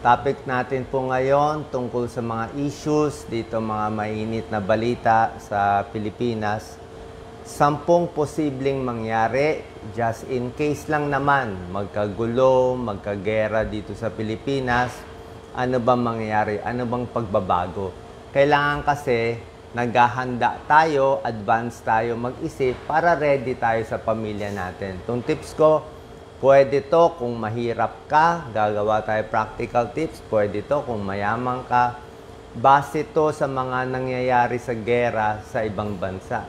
Topic natin po ngayon tungkol sa mga issues dito, mga mainit na balita sa Pilipinas. 10 posibleng mangyari, just in case lang naman, magkagulo, magkagera dito sa Pilipinas. Ano bang mangyayari? Ano bang pagbabago? Kailangan kasi naghahanda tayo, advance tayo mag-isip para ready tayo sa pamilya natin. Itong tips ko, pwede to kung mahirap ka, gagawa tayo practical tips. Pwede to kung mayaman ka. Base to sa mga nangyayari sa gera sa ibang bansa.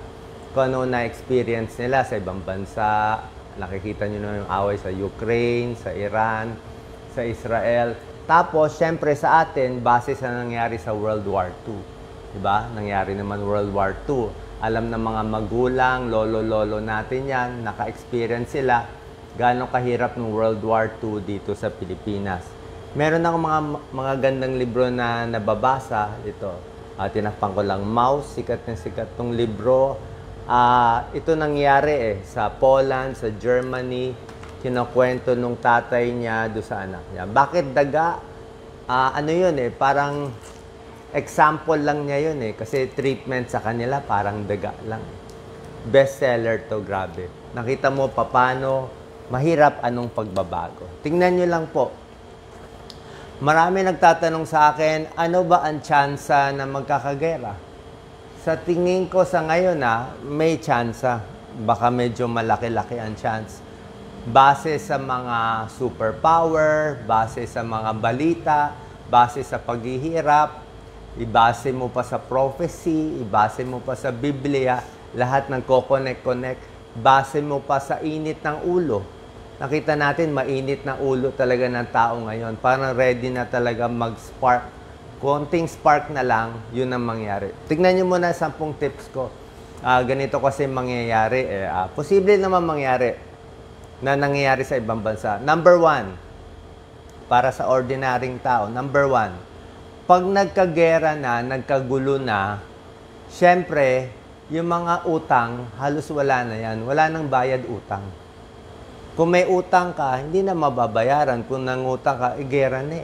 Kung ano na-experience nila sa ibang bansa. Nakikita nyo na yung away sa Ukraine, sa Iran, sa Israel. Tapos, syempre sa atin, base sa nangyari sa World War II. Diba? Nangyari naman World War II. Alam ng mga magulang, lolo-lolo natin yan, naka-experience sila. Gaano kahirap ng World War II dito sa Pilipinas. Meron akong mga gandang libro na nababasa. Ito, tinakpan ko lang, Mouse, sikat na sikat tong libro. Ito nangyari sa Poland, sa Germany. Kinukwento nung tatay niya doon sa anak niya. Bakit daga? Ano yun parang example lang niya yun kasi treatment sa kanila parang daga lang. Bestseller to, grabe. Nakita mo paano mahirap anong pagbabago. Tingnan nyo lang po. Marami nagtatanong sa akin, ano ba ang tsansa na magkakagera? Sa tingin ko sa ngayon may tsansa. Baka medyo malaki-laki ang chance. Base sa mga superpower, base sa mga balita, base sa paghihirap, ibase mo pa sa prophecy, ibase mo pa sa Biblia, lahat ng ko-connect-connect, base mo pa sa init ng ulo. Nakita natin, mainit na ulo talaga ng tao ngayon. Parang ready na talaga mag-spark. Konting spark na lang, yun ang mangyari. Tignan nyo muna 10 tips ko. Ganito kasi mangyayari. Posible naman mangyari na nangyayari sa ibang bansa. Number 1, para sa ordinaryong tao. Number 1, pag nagkagera na, nagkagulo na, syempre, yung mga utang, halos wala na yan. Wala nang bayad utang. Kung may utang ka, hindi na mababayaran. Kung nangutang ka, gera na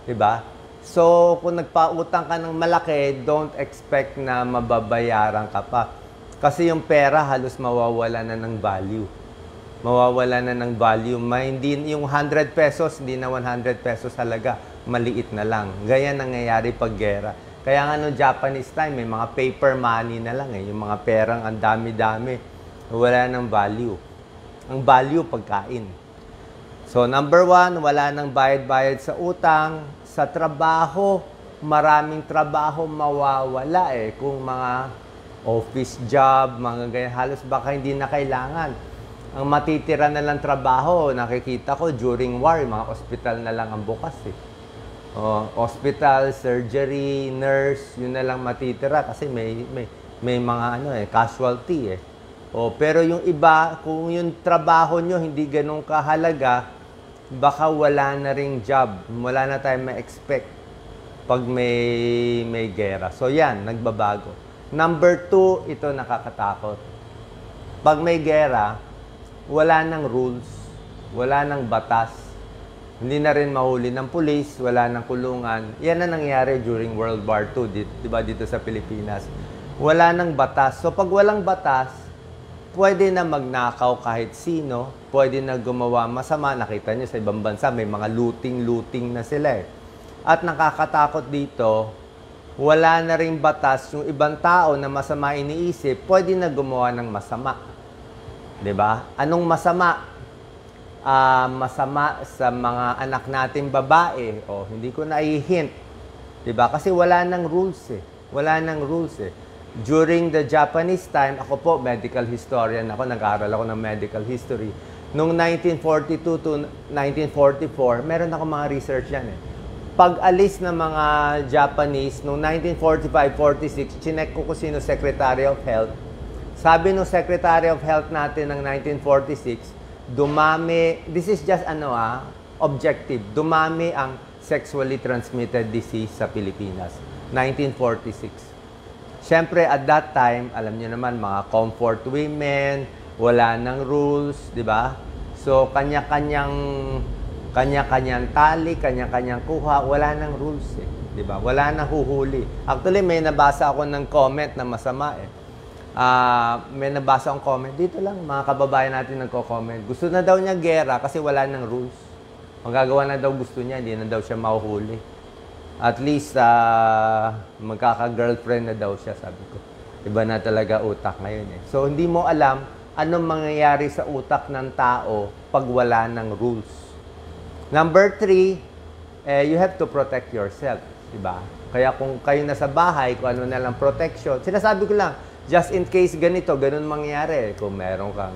Diba? So, kung nagpautang ka ng malaki, don't expect na mababayaran ka pa. Kasi yung pera halos mawawala na ng value. Mawawala na ng value. Hindi, yung 100 pesos, hindi na 100 pesos halaga. Maliit na lang. Gaya nangyayari pag gera. Kaya nga no Japanese time, may mga paper money na lang Yung mga perang ang dami-dami. Wala ng value. Ang value, pagkain. So, number 1, wala nang bayad-bayad sa utang. Sa trabaho, maraming trabaho mawawala Kung mga office job, mga ganyan, halos baka hindi na kailangan. Ang matitira na lang trabaho, nakikita ko during war, mga hospital na lang ang bukas hospital, surgery, nurse, yun na lang matitira kasi may mga casualty pero yung iba, kung yung trabaho nyo hindi ganun kahalaga, baka wala na ring job. Wala na tayong ma-expect pag may gera. So yan, nagbabago. Number 2, ito nakakatakot. Pag may gera, wala nang rules, wala nang batas. Hindi na rin mahuli ng pulis, wala nang kulungan. Yan ang nangyari during World War II, diba, dito sa Pilipinas. Wala nang batas. So pag walang batas, pwede na magnakaw kahit sino, pwede na gumawa masama. Nakita nyo sa ibang bansa, may mga looting na sila At nakakatakot dito, wala na ring batas. Yung ibang tao na masama iniisip, pwede na gumawa ng masama. Diba? Anong masama? Masama sa mga anak nating babae. Hindi ko na i-hint. Diba? Kasi wala nang rules Wala nang rules During the Japanese time, ako po, medical historian ako, nag-aaral ako ng medical history. Noong 1942 to 1944, meron ako mga research yan Pag-alis ng mga Japanese, noong 1945-46, chinek ko kung sino Secretary of Health. Sabi nung Secretary of Health natin ng 1946, dumami, this is just objective, dumami ang sexually transmitted disease sa Pilipinas. 1946. Siyempre, at that time, alam niyo naman, mga comfort women, wala nang rules, di ba? So, kanya-kanyang Kanya-kanyang tali, kanya-kanyang kuha, wala nang rules eh. Di ba? Wala na huhuli. Actually, may nabasa ako ng comment na masama eh. May nabasa akong comment. Dito lang, mga kababayan natin nagko-comment. Gusto na daw niya gera kasi wala nang rules. Magagawa na daw gusto niya, hindi na daw siya mahuhuli. At least, magkaka-girlfriend na daw siya, sabi ko. Iba na talaga utak ngayon eh. So, hindi mo alam anong mangyayari sa utak ng tao pag wala ng rules. Number 3, you have to protect yourself. Diba? Kaya kung kayo nasa bahay, kung ano na lang protection, sinasabi ko lang, just in case ganito, ganun mangyari. Kung meron kang,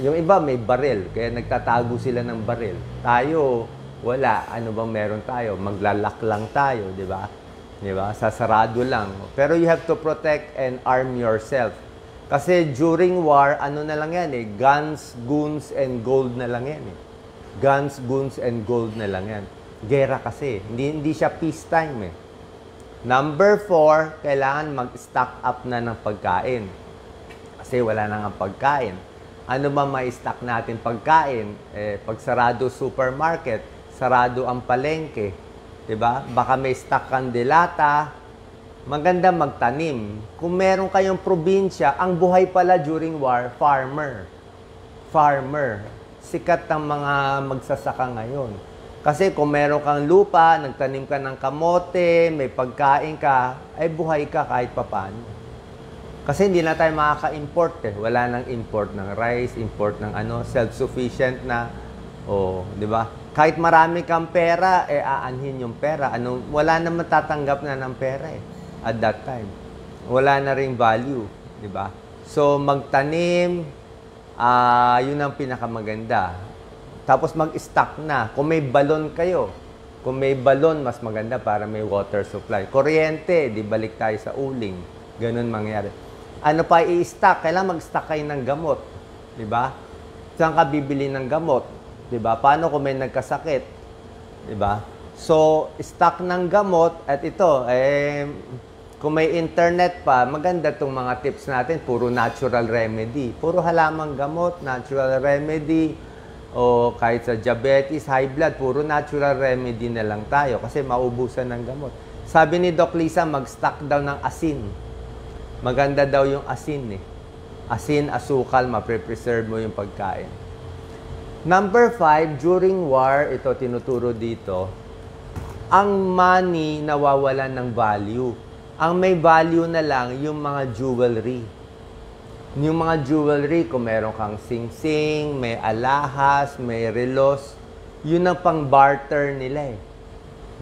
yung iba may baril, kaya nagtatago sila ng baril. Tayo, wala. Ano bang meron tayo? Maglalak lang tayo, di ba? Di ba? Sasarado lang. Pero you have to protect and arm yourself. Kasi during war, ano na lang yan eh, guns, goons, and gold na lang yan eh. Guns, goons, and gold na lang yan. Gera kasi. Hindi siya peacetime eh. Number 4, kailangan mag-stock up na ng pagkain. Kasi wala na nga pagkain. Ano ba ma-stock natin pagkain? Pag sarado supermarket, sarado ang palengke. Diba? Baka may stock kang delata. Maganda magtanim. Kung meron kayong probinsya, ang buhay pala during war, farmer. Farmer. Sikat ang mga magsasaka ngayon. Kasi kung meron kang lupa, nagtanim ka ng kamote, may pagkain ka, ay buhay ka kahit papaano. Kasi hindi na tayo makaka-import eh. Wala nang import ng rice, import ng self-sufficient na, di ba? Kahit marami kang pera, aanhin yung pera. Wala na matatanggap na ng pera eh, at that time. Wala na ring value, di ba? So, magtanim, yun ang pinakamaganda. Tapos mag-stock na. Kung may balon kayo, kung may balon, mas maganda para may water supply. Kuryente, di balik tayo sa uling. Ganun mangyari. Ano pa i-stock? Kailangan mag-stock kayo ng gamot. Di ba? Saan ka bibili ng gamot? Di ba? Paano kung may nagkasakit? Di ba? So, stock ng gamot. At ito, kung may internet pa, maganda itong mga tips natin. Puro natural remedy. Puro halamang gamot, natural remedy. O kahit sa diabetes, high blood, puro natural remedy na lang tayo kasi maubusan ng gamot. Sabi ni Doc Lisa, mag-stock daw ng asin. Maganda daw yung asin eh. Asin, asukal, mapre-preserve mo yung pagkain. Number 5, during war, ito tinuturo dito, ang money nawawalan ng value. Ang may value na lang yung mga jewelry. Yung mga jewelry, kung meron kang sing-sing, may alahas, may relos, yun ang pang-barter nila eh.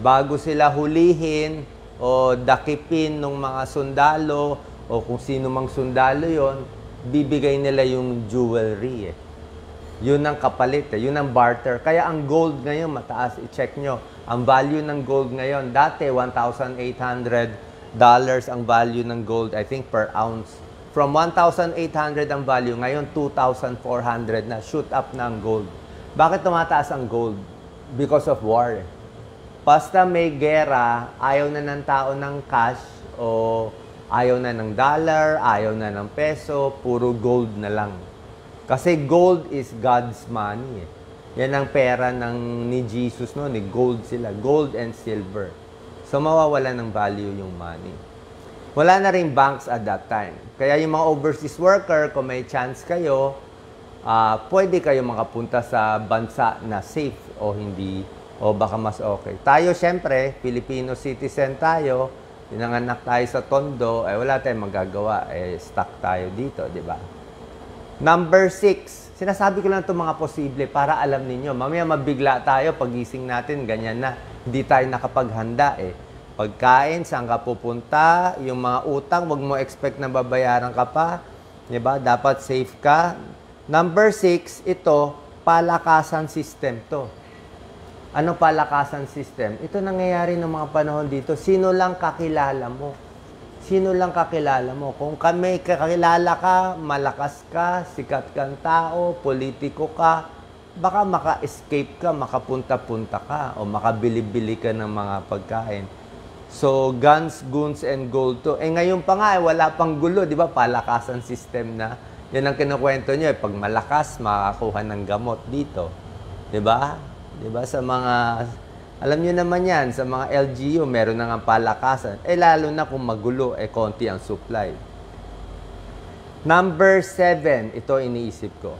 Bago sila hulihin o dakipin ng mga sundalo o kung sino mang sundalo yon, bibigay nila yung jewelry eh. Yun ang kapalit eh. Yun ang barter. Kaya ang gold ngayon mataas. I-check nyo. Ang value ng gold ngayon, dati $1,800 ang value ng gold, I think per ounce. From 1,800 ang value, ngayon 2,400 na. Shoot up na ang gold. Bakit tumataas ang gold? Because of war. Basta may gera, ayaw na ng tao ng cash o ayaw na ng dollar, ayaw na ng peso, puro gold na lang. Kasi gold is God's money. Yan ang pera ni Jesus, no? Ni gold sila. Gold and silver. So mawawala ng value yung money. Wala na rin banks at that time. Kaya yung mga overseas worker, kung may chance kayo, pwede kayo makapunta sa bansa na safe o hindi, o baka mas okay. Tayo, syempre, Filipino citizen tayo, pinanganak tayo sa Tondo, wala tayong magagawa, stuck tayo dito, di ba? Number 6, sinasabi ko lang itong mga posible para alam ninyo. Mamaya mabigla tayo, pagising natin, ganyan na. Hindi tayo nakapaghanda eh. Pagkain, saan ka pupunta, yung mga utang, wag mo expect na babayaran ka pa. Diba? Dapat safe ka. Number 6, ito, palakasan system to. Ano palakasan system? Ito nangyayari ng mga panahon dito. Sino lang kakilala mo? Sino lang kakilala mo? Kung kami kakilala ka, malakas ka, sikat kang tao, politiko ka, baka maka-escape ka, makapunta-punta ka, o makabili-bili ka ng mga pagkain. So, guns, goons, and gold to. Ngayon pa nga, wala pang gulo, di ba? Palakasan system na. Yan ang kinukwento nyo, pag malakas, makakuha ng gamot dito. Di ba? 'Di ba? Sa mga, alam niyo naman yan, sa mga LGU, meron na nga palakasan. Lalo na kung magulo, konti ang supply. Number 7, ito iniisip ko.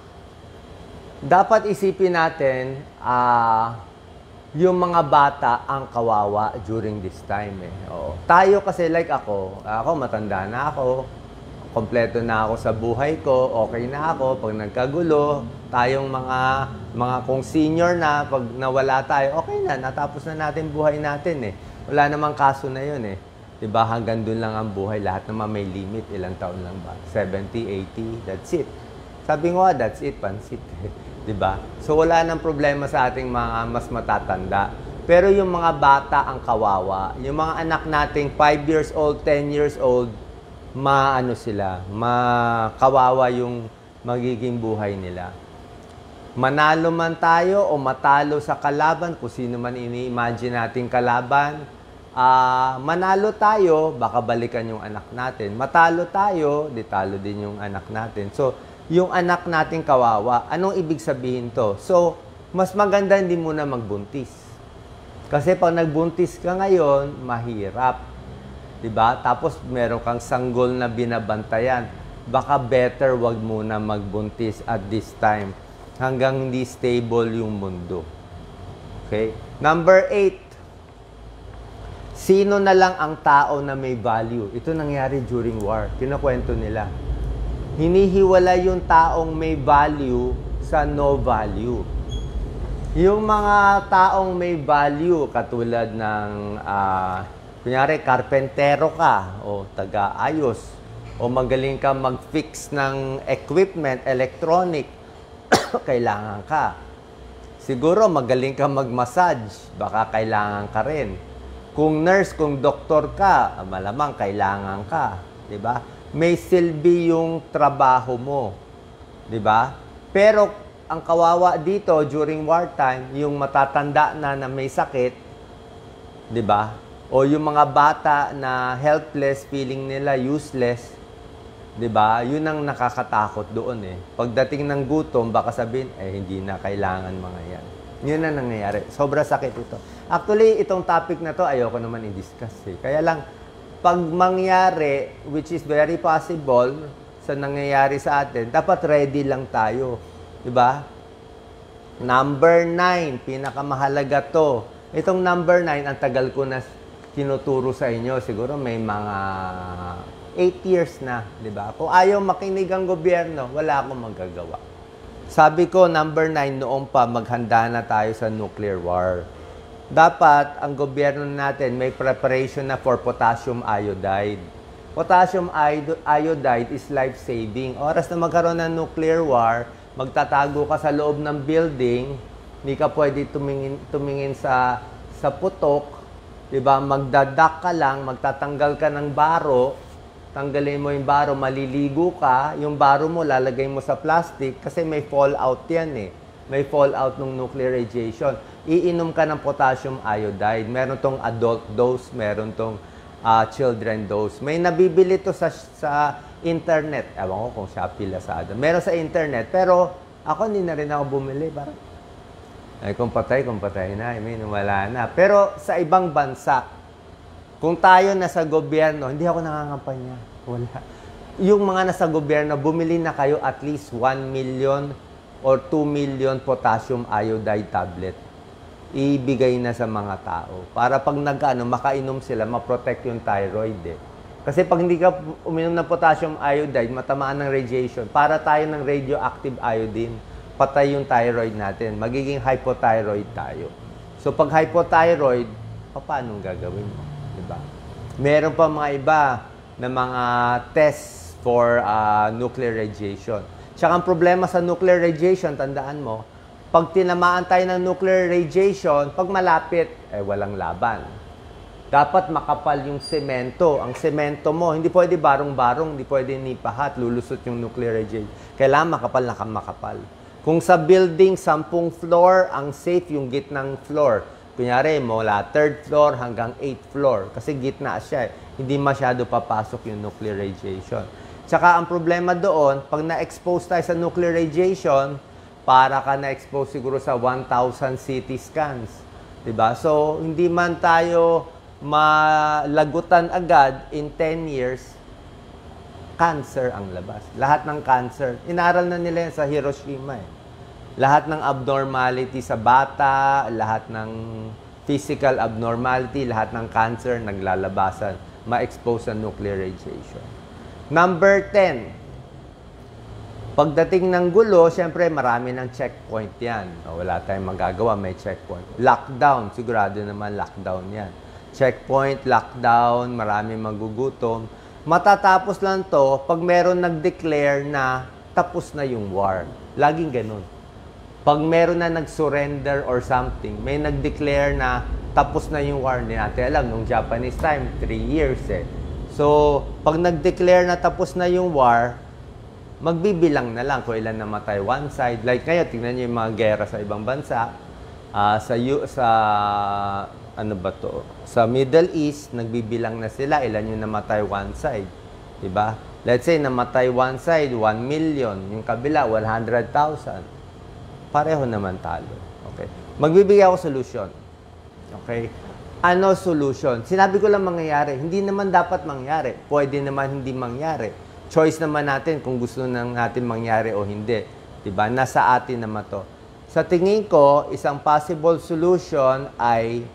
Dapat isipin natin, yung mga bata ang kawawa during this time. Oo. Tayo kasi like ako matanda na ako, kompleto na ako sa buhay ko, okay na ako. Pag nagkagulo, tayong mga kung senior na, pag nawala tayo, okay na, natapos na natin buhay natin Wala namang kaso na yun Diba? Hanggang dun lang ang buhay. Lahat naman may limit. Ilang taon lang ba? 70, 80, that's it. Sabi ko that's it, pansit. Diba? So wala nang problema sa ating mga mas matatanda. Pero yung mga bata ang kawawa. Yung mga anak nating 5 years old, 10 years old, kawawa yung magiging buhay nila. Manalo man tayo o matalo sa kalaban, kung sino man ini-imagine nating kalaban, manalo tayo, baka balikan yung anak natin. Matalo tayo, di talo din yung anak natin. So, yung anak natin kawawa, anong ibig sabihin to? So, mas maganda hindi muna magbuntis. Kasi pag nagbuntis ka ngayon, mahirap. Diba? Tapos meron kang sanggol na binabantayan. Baka better wag muna magbuntis at this time hanggang hindi stable yung mundo. Okay? Number 8. Sino na lang ang tao na may value? Ito nangyari during war. Kinakwento nila. Hinihiwala yung taong may value sa no value. Yung mga taong may value, katulad ng kunyari, karpentero ka, o taga-ayos, o magaling ka mag-fix ng equipment, electronic, kailangan ka. Siguro, magaling ka mag-massage, baka kailangan ka rin. Kung nurse, kung doktor ka, malamang kailangan ka. Diba? May silbi yung trabaho mo. Diba? Pero, ang kawawa dito, during wartime, yung matatanda na may sakit, diba? O yung mga bata na helpless, feeling nila useless, 'di ba? Yun ang nakakatakot doon Pagdating ng gutom, baka sabihin, hindi na kailangan mga yan. Yun ang nangyayari. Sobra sakit ito. Actually, itong topic na to, ayoko naman i-discuss Kaya lang, pag mangyari, which is very possible sa nangyayari sa atin, dapat ready lang tayo. 'Di ba? Number 9, pinakamahalaga to. Itong number 9, ang tagal ko na tinuturo sa inyo, siguro may mga 8 years na, di ba? Kung ayaw makinig ang gobyerno, wala akong magagawa. Sabi ko, number 9, noong pa, maghanda na tayo sa nuclear war. Dapat, ang gobyerno natin may preparation na for potassium iodide. Potassium iodide is life-saving. Oras na magkaroon ng nuclear war, magtatago ka sa loob ng building, hindi ka pwede tumingin sa putok, diba? Magdadak ka lang, magtatanggal ka ng baro, tanggalin mo yung baro, maliligo ka, yung baro mo lalagay mo sa plastic kasi may fallout yan May fallout ng nuclear radiation. Iinom ka ng potassium iodide. Meron tong adult dose, meron tong children dose. May nabibili to sa internet. Ewan ko kung Shopee, Lazada. Meron sa internet, pero ako hindi na rin ako bumili. Parang, kung patay na. I mean, wala na. Pero sa ibang bansa, kung tayo nasa gobyerno, hindi ako nangangampanya. Wala. Yung mga nasa gobyerno, bumili na kayo at least 1 million or 2 million potassium iodide tablet. Ibigay na sa mga tao. Para pag makainom sila, ma-protect yung thyroid Kasi pag hindi ka uminom ng potassium iodide, matamaan ng radiation. Para tayo ng radioactive iodine, patay yung thyroid natin. Magiging hypothyroid tayo. So, pag hypothyroid, paano gagawin mo? Diba? Meron pa mga iba na mga tests for nuclear radiation. Tsaka ang problema sa nuclear radiation, tandaan mo, pag tinamaan tayo ng nuclear radiation, pag malapit, walang laban. Dapat makapal yung semento. Ang semento mo, hindi pwede barong-barong, hindi pwede nipahat, lulusot yung nuclear radiation. Kailangan makapal na makapal. Kung sa building, 10 floor, ang safe yung gitnang floor. Kunyari, mula 3rd floor hanggang 8th floor. Kasi gitna siya. Hindi masyado papasok yung nuclear radiation. Tsaka ang problema doon, pag na-expose tayo sa nuclear radiation, para ka na-expose siguro sa 1,000 CT scans. Diba? So, hindi man tayo malagutan agad in 10 years, cancer ang labas. Lahat ng cancer. Inaral na nila yan sa Hiroshima eh. Lahat ng abnormality sa bata, lahat ng physical abnormality, lahat ng cancer naglalabasan, ma-expose sa nuclear radiation. Number 10. Pagdating ng gulo, siyempre marami ng checkpoint yan. Wala tayong magagawa, may checkpoint. Lockdown, sigurado naman lockdown yan. Checkpoint, lockdown, marami magugutom. Matatapos lang to pag meron nag-declare na tapos na yung war. Laging ganun. Pag meron na nag-surrender or something, may nag-declare na tapos na yung war. Hindi natin alam, nung Japanese time, 3 years eh. So, pag nag-declare na tapos na yung war, magbibilang na lang kung ilan namatay one side. Like ngayon, tingnan niyo yung mga gera sa ibang bansa. Sa Middle East, nagbibilang na sila ilan yung namatay one side. Diba? Let's say, namatay one side, 1 million. Yung kabila, 100,000. Pareho naman talo. Okay? Magbibigay ako solution. Okay? Ano solution? Sinabi ko lang mangyayari. Hindi naman dapat mangyari. Pwede naman hindi mangyari. Choice naman natin kung gusto natin mangyari o hindi. Diba? Nasa atin naman to. Sa tingin ko, isang possible solution ay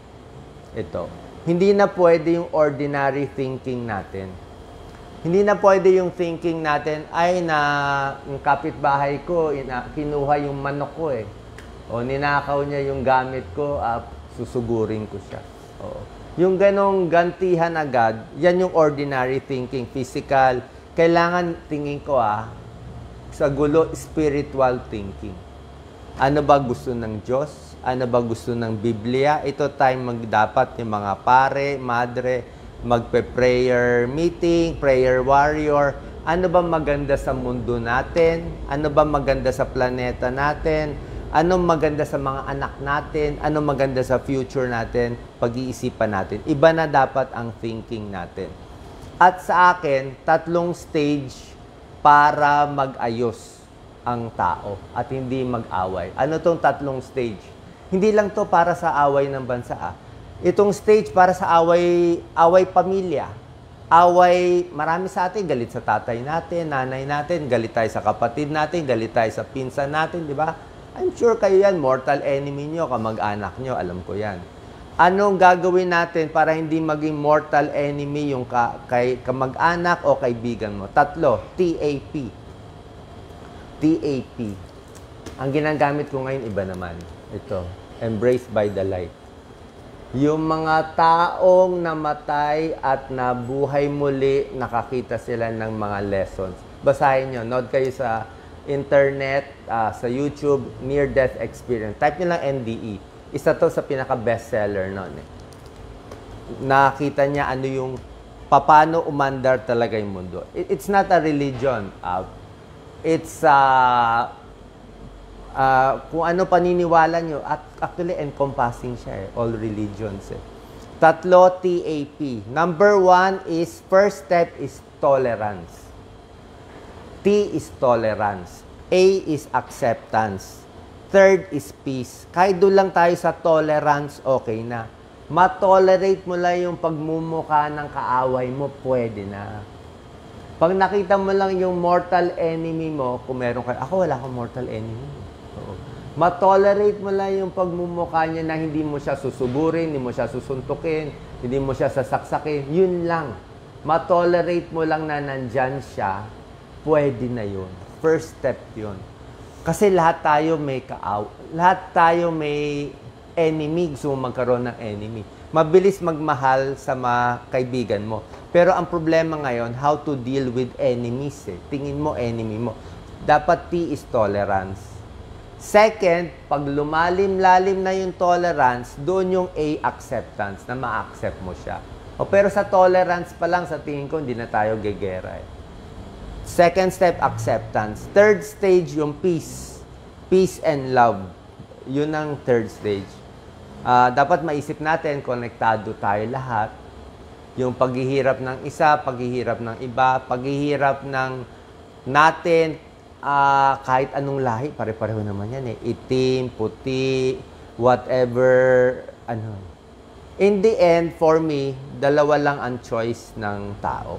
ito. Hindi na pwede yung ordinary thinking natin. Hindi na pwede yung thinking natin, ay yung kapitbahay ko, kinuha yung manok ko eh. O ninakaw niya yung gamit ko, susugurin ko siya. O, yung ganong gantihan agad, yan yung ordinary thinking, physical. Kailangan, tingin ko sa gulo, spiritual thinking. Ano ba gusto ng Diyos? Ano ba gusto ng Biblia? Ito time dapat yung mga pare, madre, magpe-prayer meeting, prayer warrior. Ano ba maganda sa mundo natin? Ano ba maganda sa planeta natin? Ano maganda sa mga anak natin? Ano maganda sa future natin? Pag-iisipan natin. Iba na dapat ang thinking natin. At sa akin, 3 stage para mag-ayos ang tao at hindi mag-away. Ano tong 3 stage? Hindi lang to para sa away ng bansa. Itong stage para sa away pamilya. Away, marami sa atin, galit sa tatay natin, nanay natin, galit tayo sa kapatid natin, galit tayo sa pinsan natin, di ba? I'm sure kayo yan, mortal enemy nyo, kamag-anak nyo, alam ko yan. Anong gagawin natin para hindi maging mortal enemy yung kamag-anak o kaibigan mo? 3, TAP. TAP. Ang ginagamit ko ngayon, iba naman. Ito, embraced by the light. Yung mga taong namatay at nabuhay muli, nakakita sila ng mga lessons. Basahin nyo, nood kayo sa internet, sa YouTube, near-death experience. Type nyo lang NDE. Isa to sa pinaka-bestseller noon eh. Nakita niya ano yung paano umandar talaga yung mundo. It's not a religion. It's kung ano paniniwala nyo. At actually, encompassing siya eh. All religions eh. 3, TAP. Number 1 is, first step is tolerance. T is tolerance. A is acceptance. 3 is peace. Kahit doon lang tayo sa tolerance, okay na. Ma-tolerate mo lang yung pagmumukha ng kaaway mo, pwede na. Pag nakita mo lang yung mortal enemy mo, kung meron kayo, ako wala akong mortal enemy. Ma-tolerate mo lang yung pagmumukha niya na hindi mo siya susuburin, hindi mo siya susuntukin, hindi mo siya sasaksakin, yun lang. Ma-tolerate mo lang na nandyan siya, pwede na yun. First step yun. Kasi lahat tayo may enemy, gusto mo magkaroon ng enemy. Mabilis magmahal sa mga kaibigan mo. Pero ang problema ngayon, how to deal with enemies eh. Tingin mo, enemy mo. Dapat T is tolerance. Second, pag lumalim-lalim na yung tolerance, doon yung A, acceptance, na ma-accept mo siya. Pero sa tolerance pa lang, sa tingin ko, hindi na tayo gegera eh. Second step, acceptance. Third stage, yung peace. Peace and love. Yun ang third stage. Dapat maisip natin, konektado tayo lahat. Yung paghihirap ng isa, paghihirap ng iba, paghihirap ng natin, kahit anong lahi, pare-pareho naman yan eh. Itim, puti, whatever, ano. In the end, for me, dalawa lang ang choice ng tao.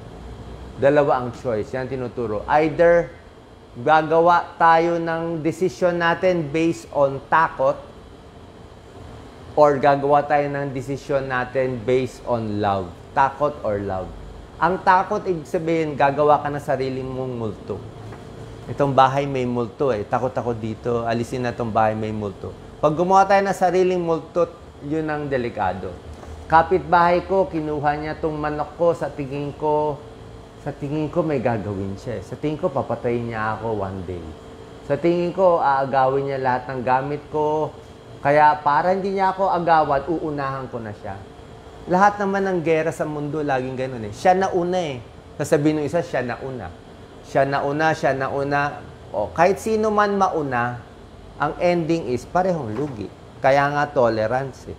Dalawa ang choice. Yan tinuturo. Either gagawa tayo ng decision natin based on takot, or gagawa tayo ng decision natin based on love. Takot or love. Ang takot, ibig sabihin, gagawa ka ng sariling mong multo. Itong bahay may multo eh. Takot ako dito. Alisin na itong bahay may multo. Pag gumawa tayo ng sariling multo, yun ang delikado. Kapitbahay ko, kinuha niya itong manok ko. Sa tingin ko may gagawin siya. Sa tingin ko, papatayin niya ako one day. Sa tingin ko, aagawin niya lahat ng gamit ko. Kaya para hindi niya ako agawan, uunahan ko na siya. Lahat naman ng gera sa mundo, laging ganun eh. Siya na una eh. Sasabihin ng isa, siya na una. Siya na una, siya na una. O, kahit sino man mauna, ang ending is parehong lugi. Kaya nga tolerance eh.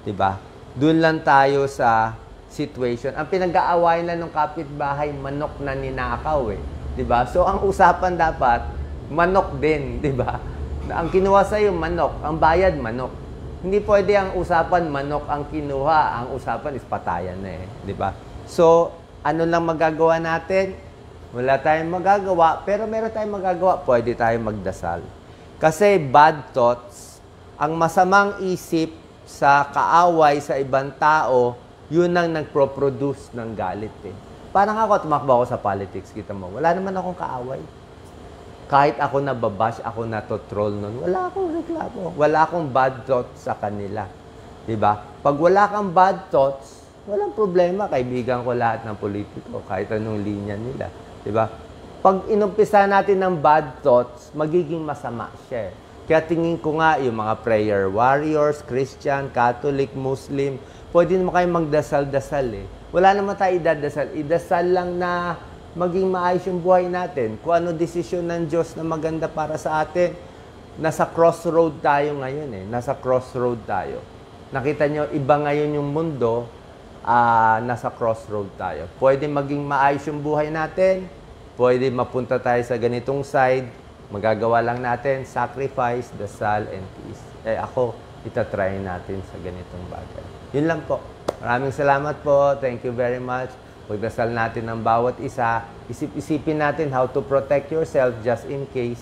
Diba? Doon lang tayo sa situation. Ang pinag-aawayan lang ng kapitbahay, manok na ninakaw eh. Diba? So, ang usapan dapat, manok din. Diba? Ang kinuha sa'yo, manok. Ang bayad, manok. Hindi pwede ang usapan, manok ang kinuha. Ang usapan is patayan na eh. Diba? So, ano lang magagawa natin? Wala tayong magagawa, pero meron tayong magagawa. Pwede tayong magdasal. Kasi bad thoughts, ang masamang isip sa kaaway sa ibang tao, yun ang nagpro-produce ng galit eh. Parang ako, tumakbo ako sa politics, kita mo. Wala naman akong kaaway. Kahit ako nababash, ako nato-troll nun, wala akong reklamo. Wala akong bad thoughts sa kanila. Diba? Pag wala kang bad thoughts, walang problema. Kaibigan ko lahat ng politiko, kahit anong linya nila. Diba? Pag inumpisa natin ng bad thoughts, magiging masama siya. Kaya tingin ko nga, yung mga prayer warriors, Christian, Catholic, Muslim, pwede naman kayo magdasal-dasal eh. Wala naman tayo idadasal. Idasal lang na maging maayos yung buhay natin. Kung ano desisyon ng Diyos na maganda para sa atin, nasa crossroad tayo ngayon eh. Nasa crossroad tayo. Nakita nyo, iba ngayon yung mundo, nasa crossroad tayo. Pwede maging maayos yung buhay natin, pwede mapunta tayo sa ganitong side, magagawa lang natin, sacrifice, dasal, and peace. Eh ako, itatry natin sa ganitong bagay. Yun lang po. Maraming salamat po. Thank you very much. Pagdasal natin ng bawat isa, isip-isipin natin how to protect yourself just in case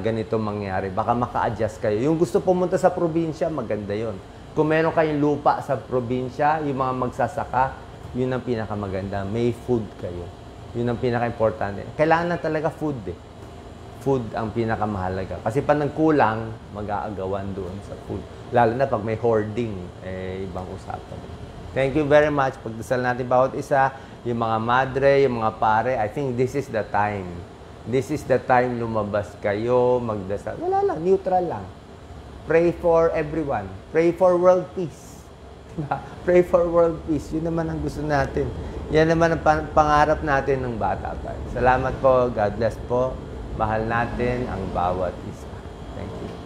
ganito mangyari. Baka maka-adjust kayo. Yung gusto pumunta sa probinsya, maganda yon. Kung meron kayong lupa sa probinsya, yung mga magsasaka, yun ang pinakamaganda. May food kayo. Yun ang pinaka-importante. Kailangan na talaga food eh. Food ang pinakamahalaga. Kasi pag nagkulang, mag-aagawan doon sa food. Lalo na pag may hoarding, ibang usapan. Thank you very much. Pagdasal natin bawat isa, yung mga madre, yung mga pare, I think this is the time. This is the time lumabas kayo, magdasal. Wala lang, neutral lang. Pray for everyone. Pray for world peace. Pray for world peace. Yun naman ang gusto natin. Yan naman ang pangarap natin ng bata pa. Salamat po. God bless po. Mahal natin ang bawat isa. Thank you.